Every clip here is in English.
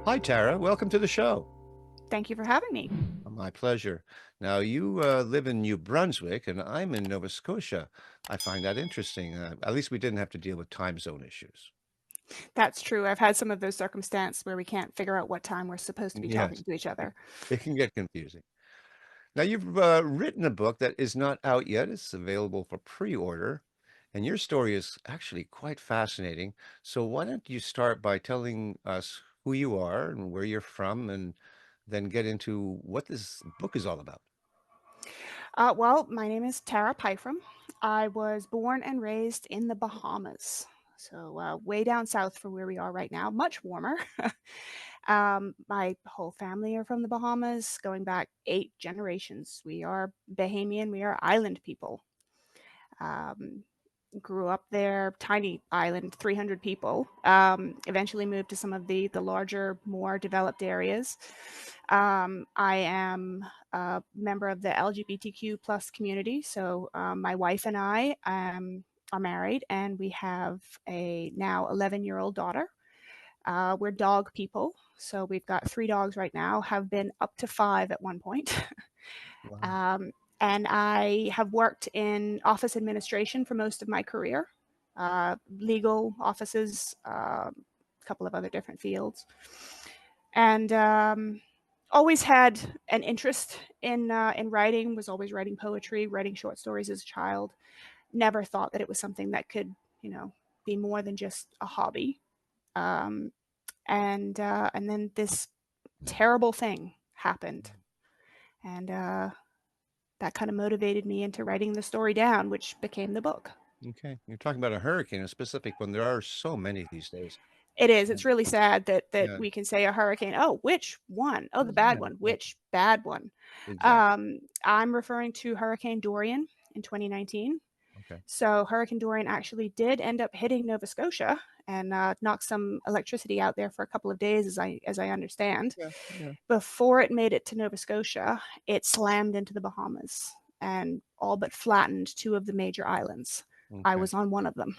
Hi, Tara. Welcome to the show. Thank you for having me. My pleasure. Now, you live in New Brunswick, and I'm in Nova Scotia. I find that interesting. At least we didn't have to deal with time zone issues. That's true. I've had some of those circumstances where we can't figure out what time we're supposed to be talking Yes, to each other. it can get confusing. Now, you've written a book that is not out yet. It's available for pre-order, and your story is actually quite fascinating. So why don't you start by telling us who you are and where you're from, and then get into what this book is all about? Well, my name is Tara Pyfrom. I was born and raised in the Bahamas. So, way down south from where we are right now, much warmer. My whole family are from the Bahamas, going back 8 generations. We are Bahamian, we are island people. Um, Grew up there, tiny island, 300 people. Eventually moved to some of the larger, more developed areas. I am a member of the LGBTQ plus community. So my wife and I are married, and we have a now 11-year-old daughter. We're dog people, so we've got 3 dogs right now. Have been up to 5 at one point. Wow. Um, and I have worked in office administration for most of my career, legal offices, a couple of other different fields, and always had an interest in writing. Was always writing poetry, writing short stories as a child. Never thought that it was something that could, be more than just a hobby. Um, and then this terrible thing happened, and that kind of motivated me into writing the story down, which became the book. Okay. You're talking about a hurricane, a specific one. There are so many these days. It is. Yeah. It's really sad that Yeah. we can say a hurricane. Oh, which one? Oh, the bad Yeah. one. Yeah. Which bad one? Exactly. I'm referring to Hurricane Dorian in 2019. Okay. So Hurricane Dorian actually did end up hitting Nova Scotia and knocked some electricity out there for a couple of days, as I understand. Yeah. Yeah. Before it made it to Nova Scotia, it slammed into the Bahamas and all but flattened 2 of the major islands. I Okay. was on one of them.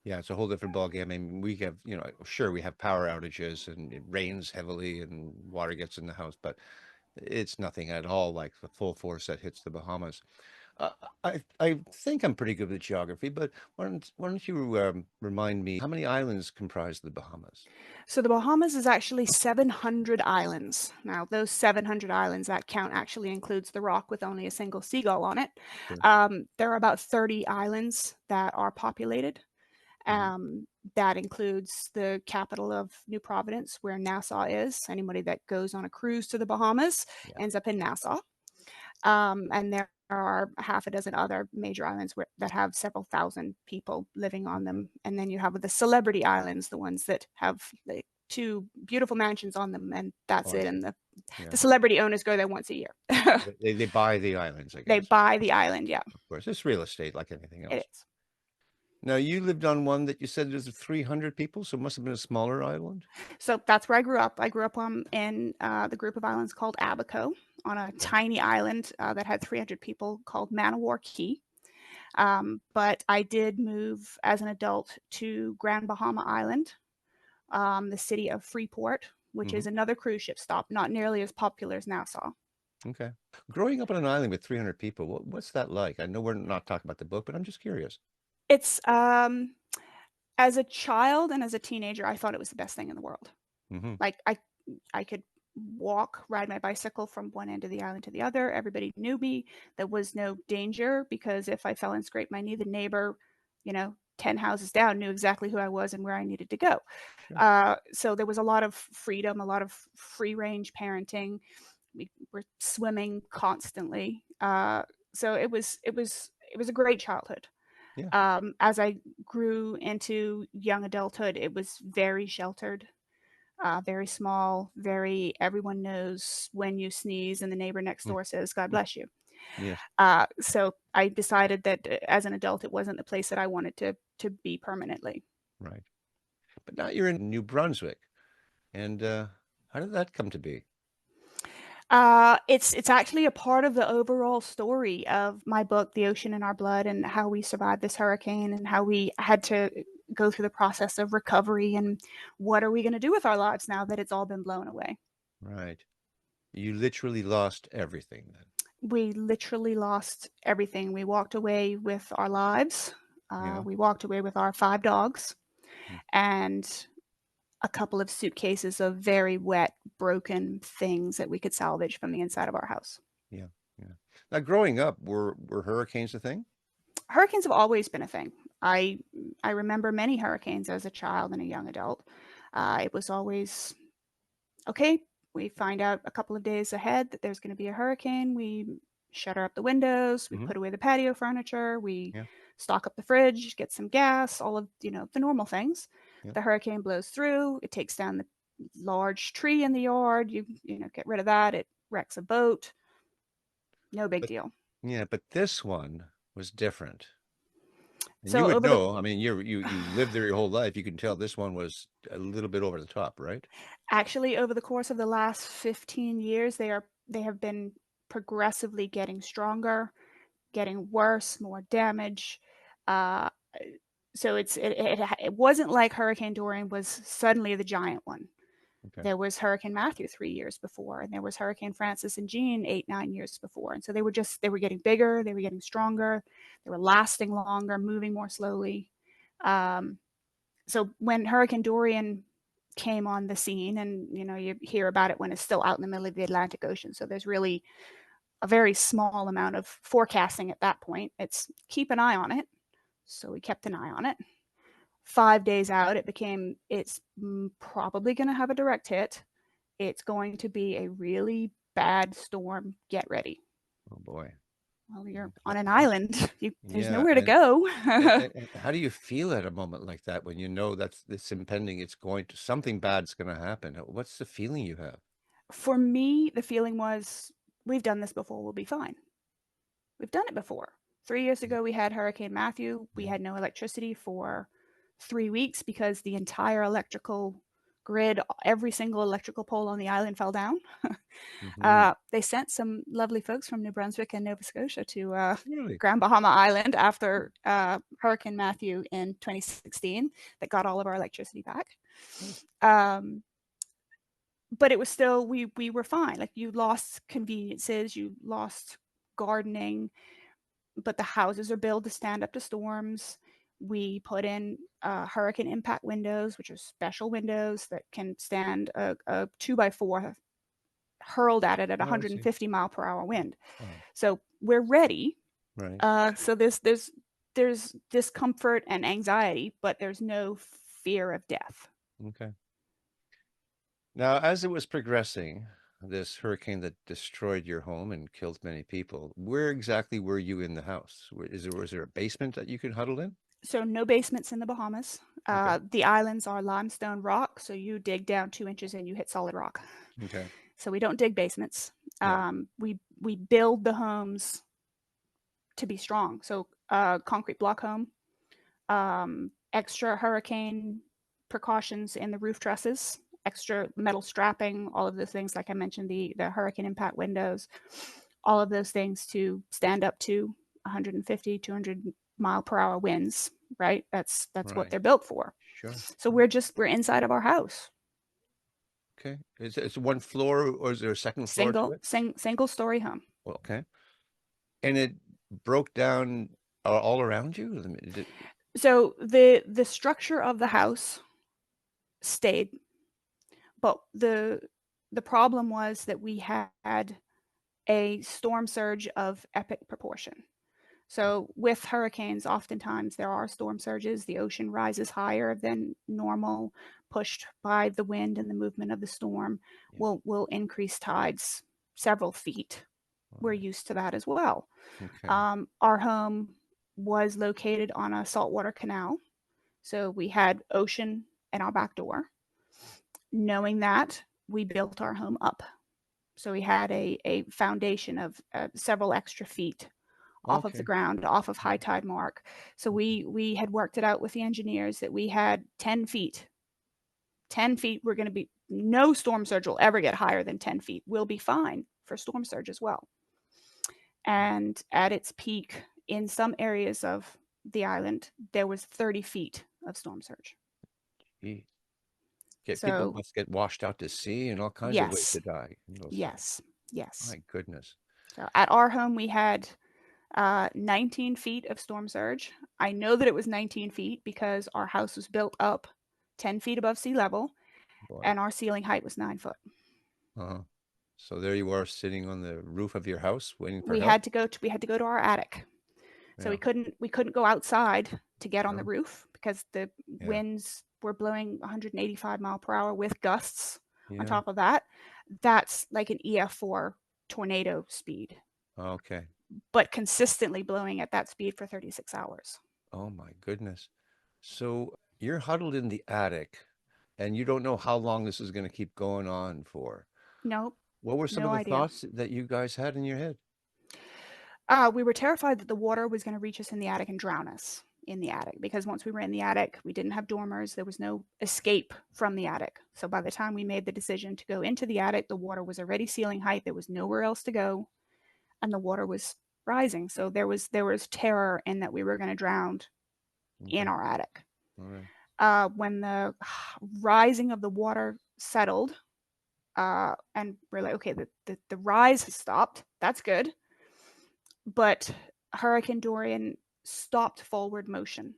Yeah. It's a whole different ballgame. I mean, we have, sure, we have power outages and it rains heavily and water gets in the house, but it's nothing at all like the full force that hits the Bahamas. Uh, I think I'm pretty good with geography, but why don't you remind me how many islands comprise the Bahamas? So the Bahamas is actually 700 islands. Now, those 700 islands, that count actually includes the rock with only a single seagull on it. Sure. There are about 30 islands that are populated. Hmm. That includes the capital of New Providence, where Nassau is. Anybody that goes on a cruise to the Bahamas Yeah. ends up in Nassau. And there are half a dozen other major islands that have several thousand people living on them. And then you have the celebrity islands, the ones that have like 2 beautiful mansions on them, and Oh, that's I it. see. And the Yeah. celebrity owners go there once a year. They buy the islands, I They guess. buy the island. Yeah, Of course, it's real estate like anything it else. is. Now, you lived on one that you said there's 300 people, so it must have been a smaller island. So that's where I grew up. I grew up in the group of islands called Abaco on a Okay. tiny island that had 300 people called Manowar Key. But I did move as an adult to Grand Bahama Island, the city of Freeport, which Hmm. is another cruise ship stop, not nearly as popular as Nassau. Okay. Growing up on an island with 300 people, what's that like? I know we're not talking about the book, but I'm just curious. It's as a child and as a teenager, I thought it was the best thing in the world. Hmm. Like I could ride my bicycle from one end of the island to the other. Everybody knew me. There was no danger because if I fell and scraped my knee, the neighbor, 10 houses down knew exactly who I was and where I needed to go. Sure. So there was a lot of freedom, a lot of free range parenting. We were swimming constantly. So it was a great childhood. Yeah. As I grew into young adulthood, it was very sheltered, very small, very everyone knows when you sneeze, and the neighbor next Mm. door says, God bless you. Yes. So I decided that as an adult, it wasn't the place that I wanted to be permanently. Right. But now you're in New Brunswick. And how did that come to be? It's actually a part of the overall story of my book, The Ocean in Our Blood, and how we survived this hurricane and how we had to go through the process of recovery and what are we going to do with our lives now that it's all been blown away. Right. You literally lost everything then. We literally lost everything. We walked away with our lives. Yeah. We walked away with our 5 dogs Mm. and a couple of suitcases of very wet, broken things that we could salvage from the inside of our house. Yeah. Yeah. Now, growing up, were hurricanes a thing? Hurricanes have always been a thing. I I remember many hurricanes as a child and a young adult. It was always okay. We find out a couple of days ahead that there's going to be a hurricane. We shutter up the windows. We Hmm. put away the patio furniture. We Yeah. stock up the fridge, get some gas, all of the normal things. Yeah. The hurricane blows through. It takes down the large tree in the yard. You get rid of that. It wrecks a boat. No big But deal. yeah, but this one was different. And you So would over the know, I mean, you lived there your whole life. You can tell this one was a little bit over the top, right? Actually, over the course of the last 15 years, they have been progressively getting stronger, getting worse, more damage. Uh, so it wasn't like Hurricane Dorian was suddenly the giant one. Okay. There was Hurricane Matthew 3 years before, and there was Hurricane Francis and Jean 8, 9 years before. And so they were getting bigger, they were getting stronger, they were lasting longer, moving more slowly. Um, so when Hurricane Dorian came on the scene, and you hear about it when it's still out in the middle of the Atlantic Ocean, so there's really a very small amount of forecasting at that point. It's keep an eye on it. So we kept an eye on it. 5 days out, it's probably going to have a direct hit. It's going to be a really bad storm. Get ready. Oh boy. Well, you're on How, an how, island. There's yeah, nowhere to go. and how do you feel at a moment like that when you know that's this impending, it's going to something bad's going to happen? What's the feeling you have? For me, the feeling was we've done this before. We'll be fine. We've done it before. 3 years Mm. ago, we had Hurricane Matthew. We Yeah. had no electricity for 3 weeks because the entire electrical grid, every single electrical pole on the island fell down. Hmm. They sent some lovely folks from New Brunswick and Nova Scotia to Really? Grand Bahama Island after Hurricane Matthew in 2016 that got all of our electricity back. Oh, Um, but it was still we were fine. Like you lost conveniences, you lost gardening, but the houses are built to stand up to storms. We put in hurricane impact windows, which are special windows that can stand a 2x4 hurled at it at oh, I see. 150-mile-per-hour wind. Wow. So we're ready. Right. So there's discomfort and anxiety, but there's no fear of death. Okay. Now, as it was progressing, this hurricane that destroyed your home and killed many people, where exactly were you in the house? Was there a basement that you could huddle in? So no basements in the Bahamas. Okay. The islands are limestone rock, so you dig down 2 inches and you hit solid rock. Okay. So we don't dig basements. Yeah. We build the homes to be strong. So concrete block home, extra hurricane precautions in the roof trusses, extra metal strapping, all of those things. Like I mentioned, the hurricane impact windows, all of those things to stand up to 150, 200-mile-per-hour winds. Right. That's what Right. they're built for. Sure. So Sure. we're inside of our house. Okay. It's one floor, or is there a second floor to it? Single story home. Well, okay. And it broke down all around you? I mean, So the structure of the house stayed, but the problem was that we had a storm surge of epic proportion. So with hurricanes, oftentimes there are storm surges. The ocean rises higher than normal, pushed by the wind and the movement of the storm yeah. will increase tides several feet. All We're right. used to that as well. Okay. Our home was located on a saltwater canal, so we had ocean in our back door. Knowing that, we built our home up. So we had a foundation of several extra feet off of the Okay. ground, off of high tide mark. So we had worked it out with the engineers that we had 10 feet. 10 feet, we're going to be, no storm surge will ever get higher than 10 feet. We'll be fine for storm surge as well. And at its peak, in some areas of the island, there was 30 feet of storm surge. Gee. Get people So must get washed out to sea and all kinds of ways yes, to die in those things. yes, yes. My goodness. So at our home, we had 19 feet of storm surge. I know that it was 19 feet because our house was built up 10 feet above sea level Boy. and our ceiling height was 9 foot. Uh-huh. So there you are sitting on the roof of your house waiting for We help? had to go to we had to go to our attic. So Yeah. we couldn't go outside to get on the No. roof because the Yeah. winds were blowing 185 mile per hour with gusts on Yeah. top of that. That's like an EF4 tornado speed, Okay. but consistently blowing at that speed for 36 hours. Oh my goodness. So you're huddled in the attic and you don't know how long this is going to keep going on for. Nope, What were some of no the idea. thoughts that you guys had in your head? We were terrified that the water was going to reach us in the attic and drown us in the attic because once we were in the attic, we didn't have dormers. There was no escape from the attic. So by the time we made the decision to go into the attic, the water was already ceiling height. There was nowhere else to go, and the water was rising. So there was terror in that we were going to drown in Okay. our attic. All right. When the rising of the water settled, and we're like, okay, the rise has stopped. That's good. But Hurricane Dorian stopped forward motion.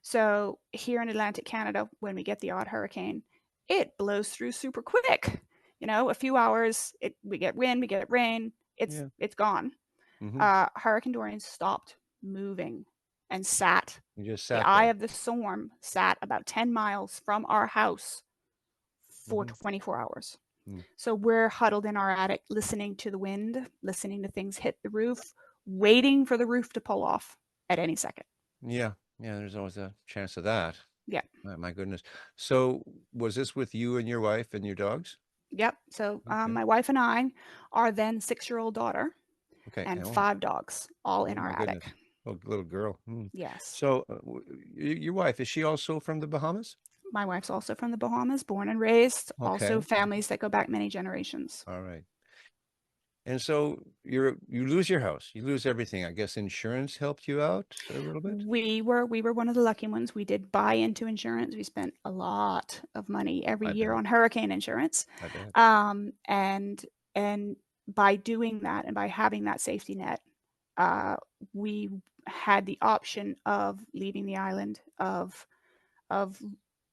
So here in Atlantic Canada, when we get the odd hurricane, it blows through super quick. A few hours, we get wind, we get rain, it's Yeah. it's gone. Mm-hmm. Hurricane Dorian stopped moving and sat. You just The sat eye there. of the storm sat about 10 miles from our house for Mm-hmm. 24 hours. Mm. So we're huddled in our attic, listening to the wind, listening to things hit the roof, waiting for the roof to pull off at any second. Yeah. Yeah. There's always a chance of that. Yeah. My goodness. So was this with you and your wife and your dogs? Yep. So Okay. my wife and I, our then 6-year-old daughter, Okay. and Oh, 5 dogs, all oh in our my attic. goodness. Oh, little girl. Hmm. Yes. So your wife, is she also from the Bahamas? My wife's also from the Bahamas, born and raised, also Okay. families that go back many generations. All right. And so you lose your house, you lose everything. I guess insurance helped you out a little bit? We were one of the lucky ones. We did buy into insurance. We spent a lot of money every I year bet. on hurricane insurance. I bet. And by doing that and by having that safety net, uh, we had the option of leaving the island, of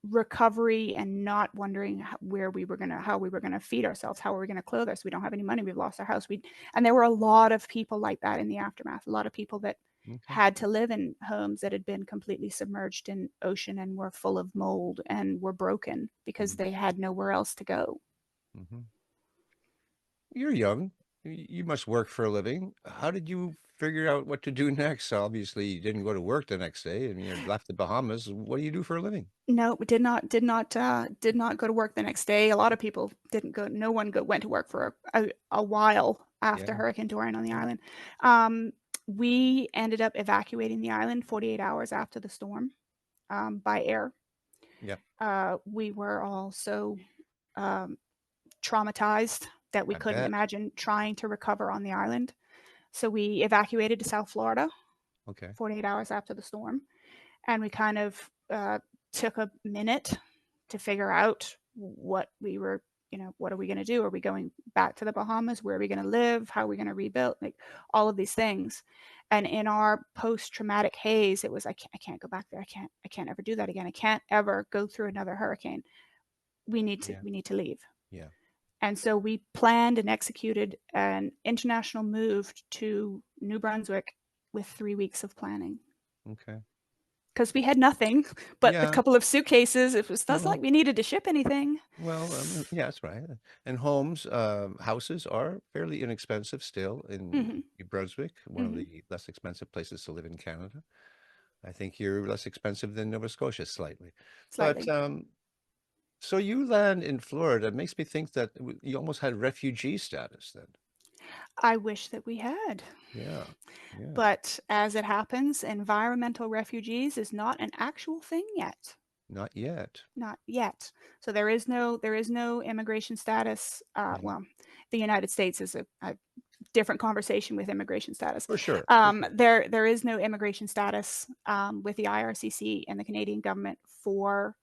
recovery and not wondering how we were gonna feed ourselves, how are we gonna clothe us. We don't have any money. We've lost our house. And there were a lot of people like that in the aftermath. A lot of people that Okay. had to live in homes that had been completely submerged in ocean and were full of mold and were broken because they had nowhere else to go. Mm-hmm. You're young. You must work for a living. How did you figure out what to do next? Obviously, you didn't go to work the next day and you left the Bahamas. What do you do for a living? No, did not go to work the next day. A lot of people didn't go. No one went to work for a while after Yeah. Hurricane Dorian on the Yeah. island. We ended up evacuating the island 48 hours after the storm, by air. Yeah. We were all so um, traumatized that we I couldn't bet. imagine trying to recover on the island. So we evacuated to South Florida Okay. 48 hours after the storm, and we kind of took a minute to figure out what are we going to do? Are we going back to the Bahamas? Where are we going to live? How are we going to rebuild? Like all of these things. And in our post-traumatic haze, it was I can't go back there. I can't ever do that again. I can't ever go through another hurricane. We need to Yeah. we need to leave. Yeah. And so we planned and executed an international move to New Brunswick with 3 weeks of planning Okay. because we had nothing but a Yeah. couple of suitcases. It was not Well, like we needed to ship anything. yeah, that's right. And houses are fairly inexpensive still in Hmm. New Brunswick, one of Hmm. the less expensive places to live in Canada. I think you're less expensive than Nova Scotia slightly. But Slightly. so you land in Florida. It makes me think that you almost had refugee status then. I wish that we had. Yeah. Yeah. But as it happens, environmental refugees is not an actual thing yet. Not yet. Not yet. So there is no immigration status. Yeah. Well, the United States is a different conversation with immigration status. For sure. For sure. There is no immigration status with the IRCC and the Canadian government for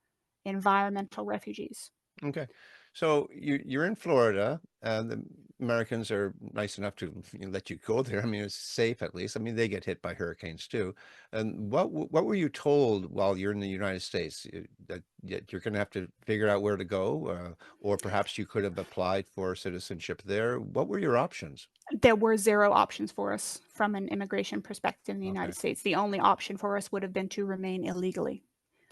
environmental refugees. Okay. So you're in Florida, and the Americans are nice enough to let you go there. I mean, it's safe at least. I mean, they get hit by hurricanes too. And what were you told while you're in the United States that you're going to have to figure out where to go, or perhaps you could have applied for citizenship there? What were your options? There were zero options for us from an immigration perspective in the Okay. United States. The only option for us would have been to remain illegally.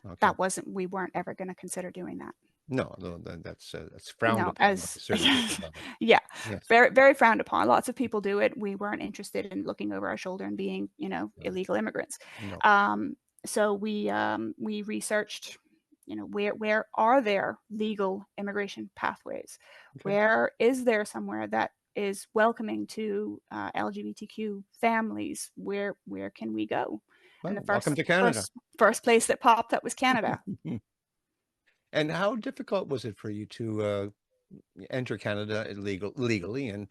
Okay. We weren't ever going to consider doing that. No, no, that's frowned No, upon by as certain people, doesn't it? yeah, Yes. very very frowned upon. Lots of people do it. We weren't interested in looking over our shoulder and being, No. illegal immigrants. No. Um, so we researched, where are there legal immigration pathways? Okay. Where is there somewhere that is welcoming to LGBTQ families? Where can we go? And Well, the welcome first to Canada. first first place that popped up was Canada. And how difficult was it for you to enter Canada legally? And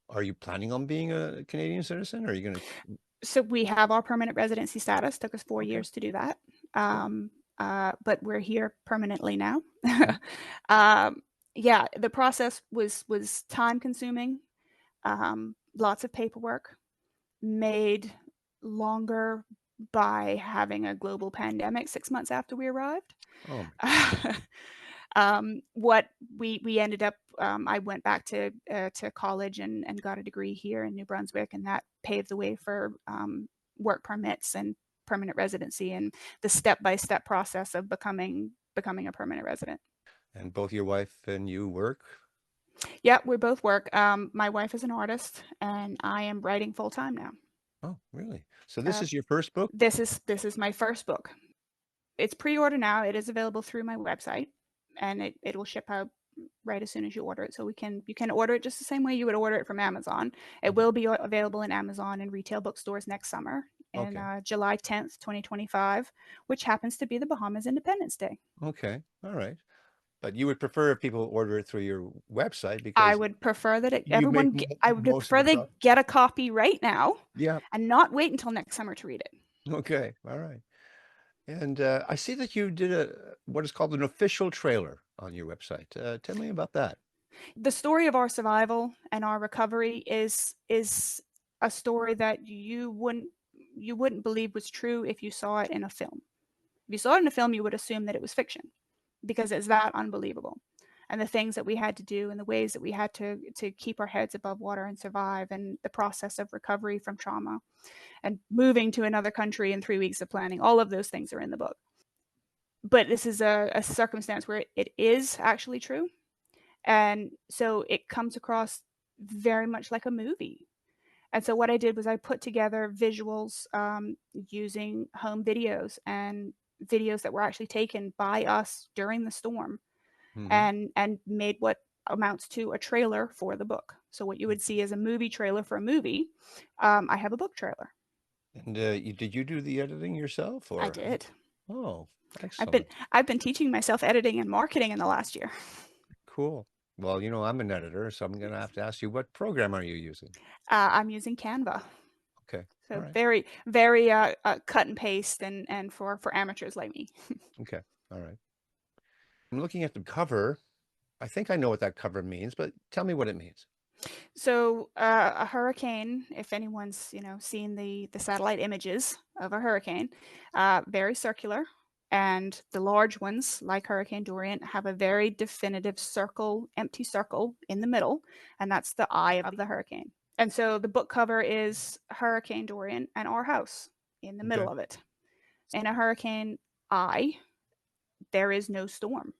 are you planning on being a Canadian citizen? Or are you going to? So we have our permanent residency status. Took us 4 Okay, years to do that. good. But we're here permanently now. Mhm. um, yeah, the process was time consuming, lots of paperwork, made longer by having a global pandemic 6 months after we arrived. Oh, What we ended up, I went back to college and got a degree here in New Brunswick, and that paved the way for work permits and permanent residency and the step by step process of becoming a permanent resident. and both your wife and you work? Yeah, we both work. My wife is an artist, and I am writing full time now. Oh, really? So this Uh, is your first book? this is my first book. It's pre-order now. It is available through my website, and it will ship out right as soon as you order it. So you can order it just the same way you would order it from Amazon. It Mhm. will be available in Amazon and retail bookstores next summer in Okay. July 10th, 2025, which happens to be the Bahamas Independence Day. Okay. All right. But you would prefer if people order it through your website I because would prefer that you make I would most of prefer the they profit. get a copy right now Yeah. and not wait until next summer to read it. Okay. All right. And I see that you did what is called an official trailer on your website. Tell me about that. The story of our survival and our recovery is a story that you wouldn't believe was true if you saw it in a film. If you saw it in a film, you would assume that it was fiction because it's that unbelievable. And the things that we had to do and the ways that we had to keep our heads above water and survive and the process of recovery from trauma and moving to another country in 3 weeks of planning, all of those things are in the book. But this is a circumstance where it is actually true. And so it comes across very much like a movie. And so what I did was I put together visuals using home videos and videos that were actually taken by us during the storm, Hmm. and made what amounts to a trailer for the book. So what you would see as a movie trailer for a movie, I have a book trailer. And did you do the editing yourself I or? did. Oh, I've been excellent. I've been teaching myself editing and marketing in the last year. Cool. Well, I'm an editor, so I'm going to have to ask you, what program are you using? I'm using Canva. Okay. All So right. very, very cut and paste and for amateurs like me. Okay. All right. I'm looking at the cover. I think I know what that cover means, but tell me what it means. So a hurricane, if anyone's seen the satellite images of a hurricane, very circular, and the large ones like Hurricane Dorian have a very definitive circle, empty circle in the middle, and that's the eye of the hurricane. And so the book cover is Hurricane Dorian and our house in the Okay. middle of it. In a hurricane eye, there is no storm.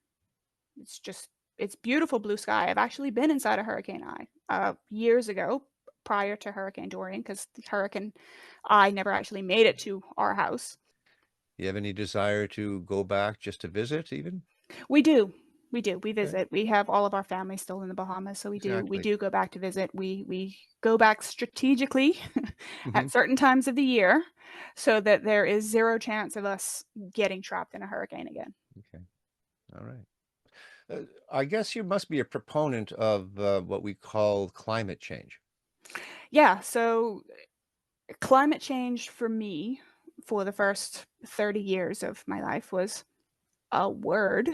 It's just it's beautiful blue sky. I've actually been inside a hurricane eye years ago, prior to Hurricane Dorian, because the hurricane eye never actually made it to our house. You have any desire to go back just to visit even? We do. We do. We Okay. visit. We have all of our family still in the Bahamas, so we do. We Exactly. do go back to visit. We go back strategically Hmm. at certain times of the year, so that there is zero chance of us getting trapped in a hurricane again. Okay. All right. I guess you must be a proponent of what we call climate change. Yeah, so climate change for me for the first 30 years of my life was a word.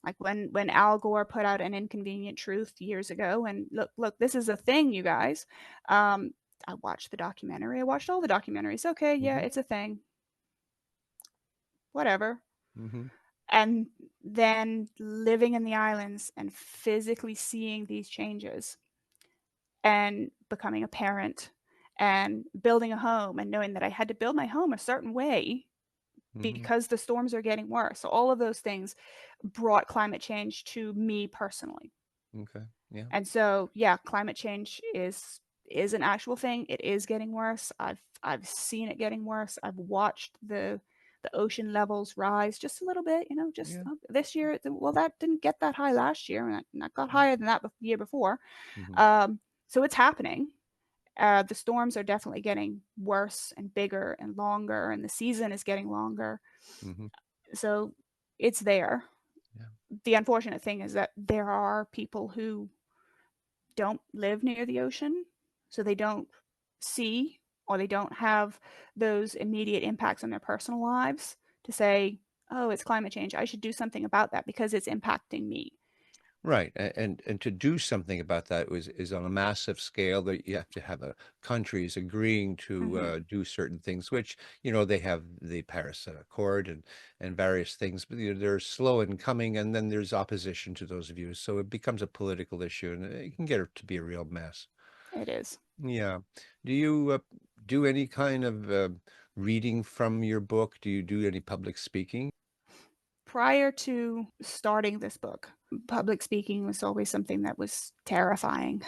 Like when Al Gore put out An Inconvenient Truth years ago, and look, this is a thing, you guys. Um, I watched the documentary. I watched all the documentaries. Okay, yeah, Hmm. it's a thing. Whatever. Hmm. And then living in the islands and physically seeing these changes and becoming a parent and building a home and knowing that I had to build my home a certain way Hmm. because the storms are getting worse. So all of those things brought climate change to me personally. Okay. Yeah. And so, yeah, climate change is an actual thing. It is getting worse. I've seen it getting worse. I've watched the ocean levels rise just a little bit, just Yeah. this year. Well, that didn't get that high last year, and that got higher than that the year before. Hmm. Um, so it's happening. The storms are definitely getting worse and bigger and longer, and the season is getting longer. Hmm. So it's there. Yeah. The unfortunate thing is that there are people who don't live near the ocean, so they don't see or they don't have those immediate impacts on their personal lives to say, oh, it's climate change. I should do something about that because it's impacting me. Right. And to do something about that is on a massive scale that you have to have countries agreeing to Hmm. do certain things, which, they have the Paris Accord and various things, but they're slow in coming, and then there's opposition to those views. So it becomes a political issue, and it can get to be a real mess. It is. Yeah. Do you do any kind of reading from your book? Do you do any public speaking? Prior to starting this book, public speaking was always something that was terrifying.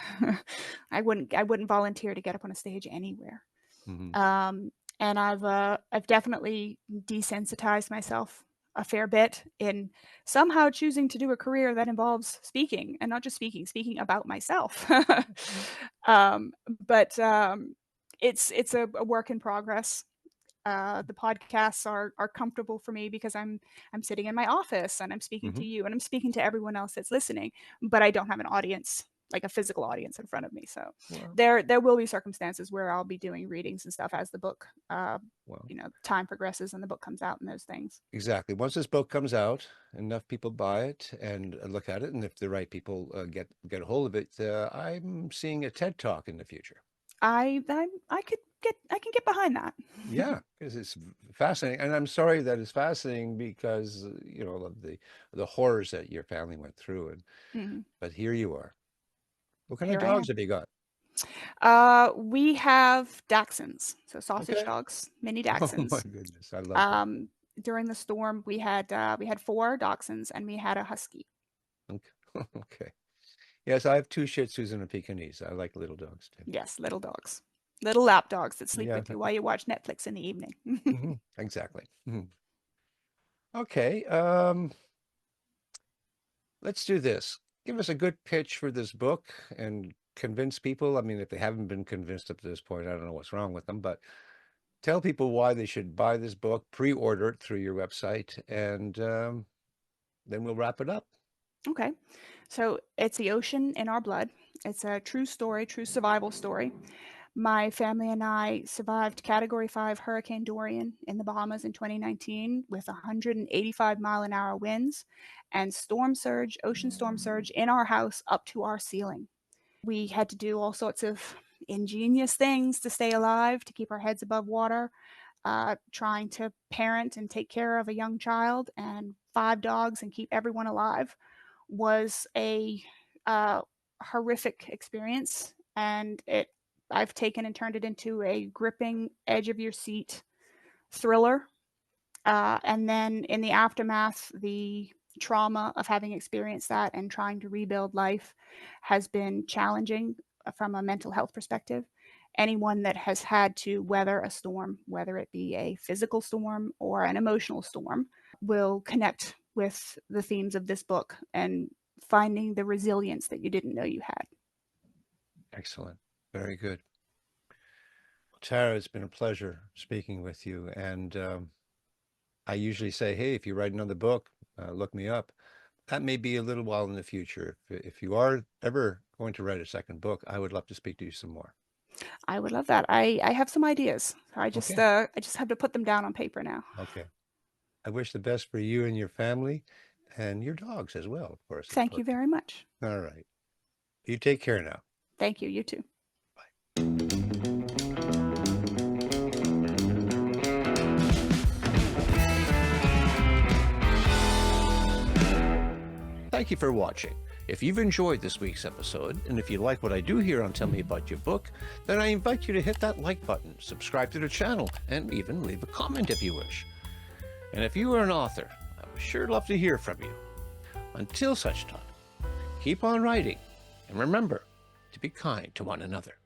I wouldn't volunteer to get up on a stage anywhere. Hmm. Um, and I've definitely desensitized myself a fair bit in somehow choosing to do a career that involves speaking and not just speaking about myself. um, but it's a work in progress. The podcasts are comfortable for me because I'm sitting in my office and I'm speaking Hmm. to you and I'm speaking to everyone else that's listening, but I don't have an audience, like a physical audience in front of me. So Well, there will be circumstances where I'll be doing readings and stuff as the book well. time progresses and the book comes out and those things. Exactly. Once this book comes out, enough people buy it and look at it, and if the right people get a hold of it, I'm seeing a TED Talk in the future. I can get behind that. Yeah, because it's fascinating, and I'm sorry that it's fascinating because of the horrors that your family went through, and Mhm. but here you are. What kind of Here I dogs am. have you got? We have Dachshunds, so sausage Okay. dogs, mini Oh my Dachshunds. goodness, I love them. Um, During the storm, we had four Dachshunds and we had a husky. Okay. Okay. Yes, I have two Shih Tzus and a Pekingese. I like little dogs too. Yes, little dogs, little lap dogs that sleep Yeah. with you while you watch Netflix in the evening. Exactly. Okay. Let's do this. Give us a good pitch for this book and convince people. I mean, if they haven't been convinced up to this point, I don't know what's wrong with them, but tell people why they should buy this book, pre-order it through your website, and then we'll wrap it up. Okay, so it's the ocean in our blood. It's a true story, true survival story. My family and I survived Category 5 Hurricane Dorian in the Bahamas in 2019 with 185-mile-an-hour winds and ocean storm surge in our house up to our ceiling. We had to do all sorts of ingenious things to stay alive, to keep our heads above water, trying to parent and take care of a young child and five dogs and keep everyone alive was a uh, horrific experience. And I've taken and turned it into a gripping, edge of your seat thriller. And then in the aftermath, the trauma of having experienced that and trying to rebuild life has been challenging from a mental health perspective. Anyone that has had to weather a storm, whether it be a physical storm or an emotional storm, will connect with the themes of this book and finding the resilience that you didn't know you had. Excellent. Very good. Well, Tara, it's been a pleasure speaking with you. And I usually say, hey, if you write another book, look me up. That may be a little while in the future. If you are ever going to write a second book, I would love to speak to you some more. I would love that. I have some ideas. Okay. I just have to put them down on paper now. Okay. I wish the best for you and your family and your dogs as well, of course. Thank you very much. All right. You take care now. Thank you. You too. Thank you for watching. If you've enjoyed this week's episode, and if you like what I do here on Tell Me About Your Book, then I invite you to hit that like button, subscribe to the channel, and even leave a comment if you wish. And if you are an author, I would sure love to hear from you. Until such time, keep on writing, and remember to be kind to one another.